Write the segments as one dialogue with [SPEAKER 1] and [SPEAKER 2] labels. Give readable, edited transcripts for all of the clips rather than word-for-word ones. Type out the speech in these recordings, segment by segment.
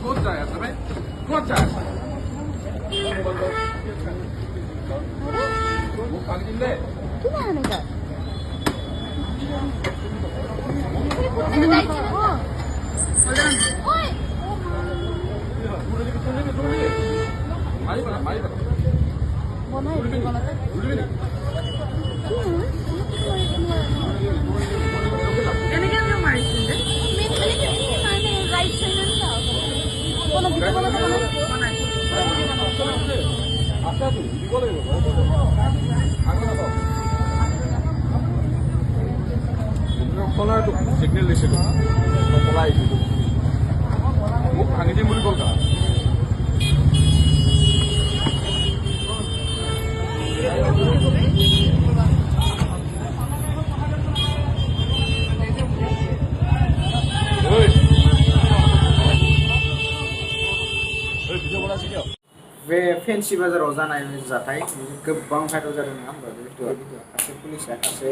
[SPEAKER 1] ক'ত যায় আছে ভাই ক'ত যায় মোক পানী দিলে
[SPEAKER 2] কিবা এনেকা বনাই এনেকে মাৰিছিলে
[SPEAKER 1] সিগনেল দিছিলোঁ পলাই আহিছিলোঁ মোক ভাঙি দিম বুলি ক'ল কা
[SPEAKER 3] बे फेन्सि बाजाराव जानाय जाथाय गोबां भाइरेल जादों नङा होमबा बे भिडिअ'आ सासे पुलिसा सासे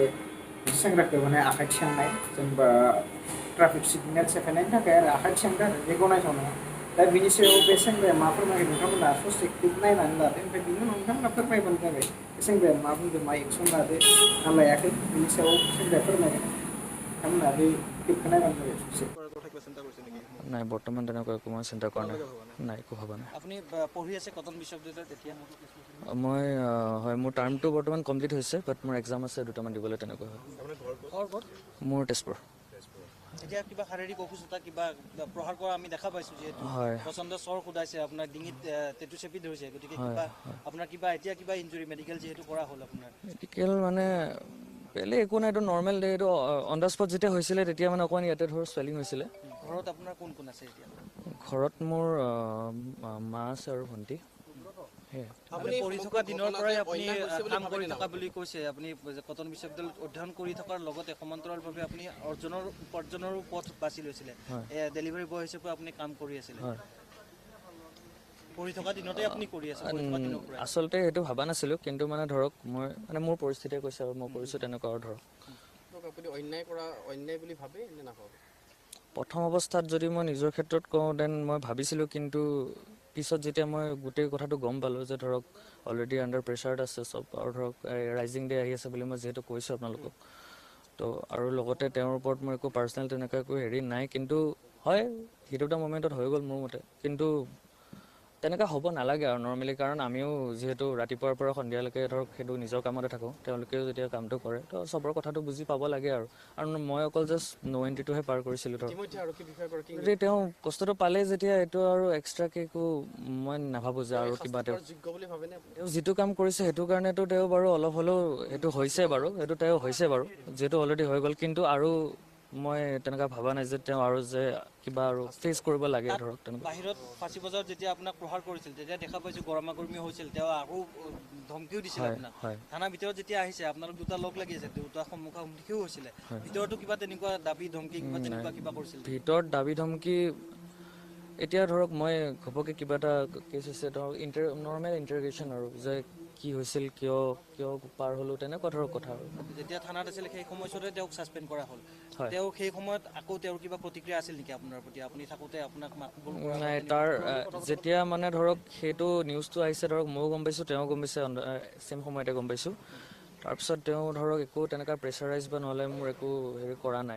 [SPEAKER 3] सेंग्राखौ माने आखाइ थिखांनाय जेनेबा ट्राफिक सिगनेल सेफायनायनि थाखाय आरो आखाइ थिखांदों आरो बे गनायथाव नङा दा बिनि सायाव बे सेंग्राया मा फोरमायगोन नोंथांमोना ससे क्लिप नायनानै लादो ओमफ्राय बिनि उनाव नोंथांमोना फोरमायबानो जाबाय बे सेंग्राया मा बुंदों मा एक्सन लादो ना लायाखै बिनि सायाव सेंग्राया फोरमायगोन नोंथांमोना बे क्लिपखौ नायबानो जाबाय ससे
[SPEAKER 4] নাই বৰ্তমান তেনেকুৱা একো মই চিন্তা কৰা নাই নাই একো ভবা নাই
[SPEAKER 5] আপুনি পঢ়ি আছে কটন বিশ্ববিদ্যালয়ত এতিয়া
[SPEAKER 4] মই হয় মোৰ টাৰ্মটো বৰ্তমান কমপ্লিট হৈছে বাট মোৰ এক্সাম আছে দুটামান দিবলৈ তেনেকুৱা হয় মোৰ তেজপুৰ
[SPEAKER 5] এতিয়া কিবা শাৰীৰিক অসুস্থতা কিবা প্ৰহাৰ কৰা আমি দেখা পাইছোঁ যিহেতু
[SPEAKER 4] হয়
[SPEAKER 5] পচন্দ চৰ সোধাইছে আপোনাৰ ডিঙিত টেটু চেপি ধৰিছে গতিকে কিবা আপোনাৰ কিবা এতিয়া কিবা ইঞ্জুৰি মেডিকেল যিহেতু কৰা হ'ল আপোনাৰ
[SPEAKER 4] মেডিকেল মানে বেলেগ একো নাই এইটো নৰ্মেল ডে এইটো অন দ্য স্পট যেতিয়া হৈছিলে তেতিয়া মানে অকণমান ইয়াতে ধৰ চুৱেলিং হৈছিলে
[SPEAKER 5] ঘৰত আপোনাৰ কোন কোন আছে এতিয়া
[SPEAKER 4] ঘৰত মোৰ মা আছে আৰু ভণ্টি সেয়াই
[SPEAKER 5] আপুনি পঢ়ি থকা দিনৰ পৰাই আপুনি কাম কৰি থকা বুলি কৈছে আপুনি কটন বিশ্ববিদ্যালয়ত অধ্যয়ন কৰি থকাৰ লগতে সমান্তৰালভাৱে আপুনি উপাৰ্জনৰো পথ বাছি লৈছিলে ডেলিভাৰী বয় হিচাপে আপুনি কাম কৰি আছিলে পঢ়ি থকা দিনতে আপুনি কৰি আছে
[SPEAKER 4] আচলতে সেইটো ভবা নাছিলোঁ কিন্তু মানে ধৰক মই মানে মোৰ পৰিস্থিতিয়ে কৈছে আৰু মই কৰিছোঁ তেনেকুৱা আৰু ধৰক
[SPEAKER 6] আপুনি অন্যায় বুলি ভাবে নে নাভাবে
[SPEAKER 4] প্ৰথম অৱস্থাত যদি মই নিজৰ ক্ষেত্ৰত কওঁ দেন মই ভাবিছিলোঁ কিন্তু পিছত যেতিয়া মই গোটেই কথাটো গম পালোঁ যে ধৰক অলৰেডি আণ্ডাৰ প্ৰেছাৰত আছে চব আৰু ধৰক ৰাইজিং ডে আহি আছে বুলি মই যিহেতু কৈছোঁ আপোনালোকক তো আৰু লগতে তেওঁৰ ওপৰত মোৰ একো পাৰ্চনেল তেনেকুৱা একো হেৰি নাই কিন্তু হয় সেইটো এটা মমেণ্টত হৈ গ'ল মোৰ মতে কিন্তু তেনেকুৱা হ'ব নালাগে আৰু নৰ্মেলি কাৰণ আমিও যিহেতু ৰাতিপুৱাৰ পৰা সন্ধিয়ালৈকে ধৰক সেইটো নিজৰ কামতে থাকোঁ তেওঁলোকেও যেতিয়া কামটো কৰে তো চবৰ কথাটো বুজি পাব লাগে আৰু মই অকল জাষ্ট ন' এণ্ট্ৰিটোহে পাৰ কৰিছিলোঁ ধৰক যদি তেওঁ কষ্টটো পালে যেতিয়া এইটো আৰু এক্সট্ৰাকৈ একো মই নাভাবোঁ যে আৰু কিবা তেওঁ যিটো কাম কৰিছে সেইটো কাৰণেতো তেওঁ বাৰু অলপ হ'লেও সেইটো হৈছে বাৰু যিহেতু অলৰেডি হৈ গ'ল কিন্তু আৰু মই তেনেকুৱা ভবা নাই যে তেওঁ আৰু যে কিবা আৰু ফেচ কৰিব লাগে ধৰক তেনেকুৱা
[SPEAKER 5] বাহিৰত ফাঁচী বজাৰত যেতিয়া আপোনাক প্ৰহাৰ কৰিছিল তেতিয়া দেখা পাইছোঁ গৰমাগৰমি হৈছিল তেওঁ আকৌ ধমকিও দিছিল আপোনাক থানাৰ ভিতৰত যেতিয়া আহিছে আপোনালোক দুটা লগ লাগি আছে দুটা সন্মুখাসন্মুখীও হৈছিলে ভিতৰতো কিবা তেনেকুৱা দাবী ধমকি কিবা তেনেকুৱা কিবা কৰিছিল
[SPEAKER 4] ভিতৰত দাবী ধমকি এতিয়া ধৰক মই ঘপকৈ কিবা এটা কেছ হৈছে ধৰক নৰ্মেল ইণ্টাৰগেশ্যন আৰু যে কি হৈছিল কিয় পাৰ হ'লোঁ তেনেকুৱা ধৰক কথা আৰু
[SPEAKER 5] যেতিয়া থানাত আছিল সেই সময়ছোৱাতে তেওঁক ছাছপেণ্ড কৰা হ'ল তেওঁ সেই সময়ত আকৌ তেওঁৰ কিবা প্ৰতিক্ৰিয়া আছিল নেকি আপোনাৰ প্ৰতি আপুনি থাকোঁতে আপোনাক
[SPEAKER 4] নাই তাৰ যেতিয়া মানে ধৰক সেইটো নিউজটো আহিছে ধৰক ময়ো গম পাইছোঁ তেওঁ গম পাইছে ছেম সময়তে গম পাইছোঁ তাৰপিছত তেওঁ ধৰক একো তেনেকুৱা প্ৰেছাৰাইজ বা নহ'লে মোৰ একো হেৰি কৰা নাই